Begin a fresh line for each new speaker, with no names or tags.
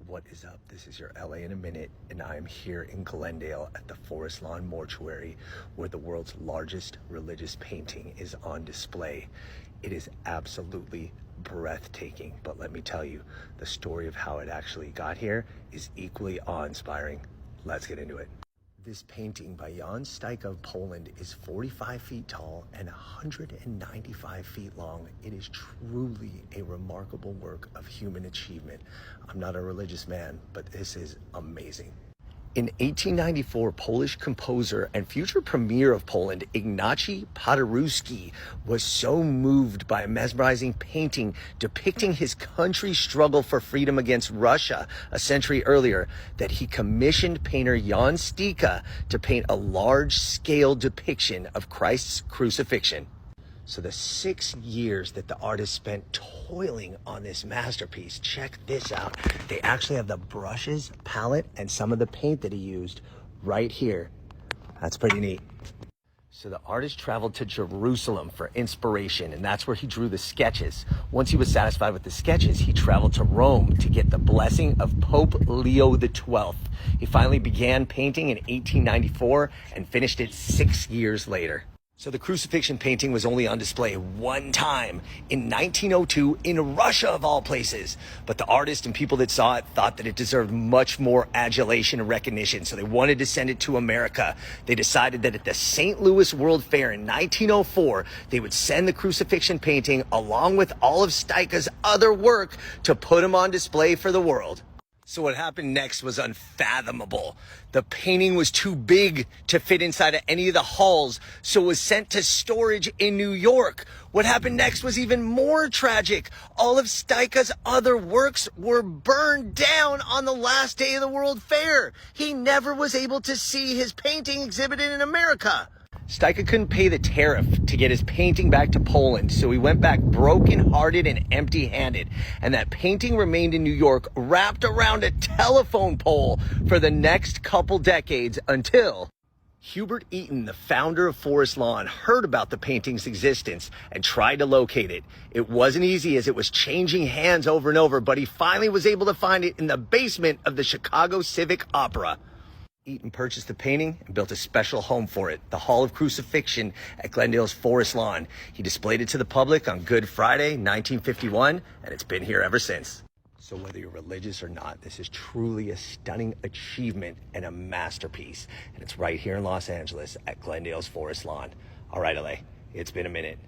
What is up? This is your LA in a minute, and I am here in Glendale at the Forest Lawn Mortuary, where the world's largest religious painting is on display. It is absolutely breathtaking, but let me tell you, the story of how it actually got here is equally awe-inspiring. Let's get into it. This painting by Jan Stejka of Poland is 45 feet tall and 195 feet long. It is truly a remarkable work of human achievement. I'm not a religious man, but this is amazing. In 1894, Polish composer and future premier of Poland, Ignacy Paderewski, was so moved by a mesmerizing painting depicting his country's struggle for freedom against Russia a century earlier that he commissioned painter Jan Stejka to paint a large-scale depiction of Christ's crucifixion. So the 6 years that the artist spent toiling on this masterpiece, check this out. They actually have the brushes, palette, and some of the paint that he used right here. That's pretty neat. So the artist traveled to Jerusalem for inspiration, and that's where he drew the sketches. Once he was satisfied with the sketches, he traveled to Rome to get the blessing of Pope Leo XII. He finally began painting in 1894 and finished it 6 years later. So the crucifixion painting was only on display one time in 1902 in Russia, of all places. But the artist and people that saw it thought that it deserved much more adulation and recognition, so they wanted to send it to America. They decided that at the St. Louis World Fair in 1904, they would send the crucifixion painting along with all of Stejka's other work to put them on display for the world. So what happened next was unfathomable. The painting was too big to fit inside of any of the halls, so it was sent to storage in New York. What happened next was even more tragic. All of Stejka's other works were burned down on the last day of the World Fair. He never was able to see his painting exhibited in America. Stejka couldn't pay the tariff to get his painting back to Poland, so he went back broken-hearted and empty-handed. And that painting remained in New York, wrapped around a telephone pole for the next couple decades until Hubert Eaton, the founder of Forest Lawn, heard about the painting's existence and tried to locate it. It wasn't easy as it was changing hands over and over, but he finally was able to find it in the basement of the Chicago Civic Opera. Eaton purchased the painting and built a special home for it, the Hall of Crucifixion at Glendale's Forest Lawn. He displayed it to the public on Good Friday, 1951, and it's been here ever since. So whether you're religious or not, this is truly a stunning achievement and a masterpiece. And it's right here in Los Angeles at Glendale's Forest Lawn. All right, LA, it's been a minute.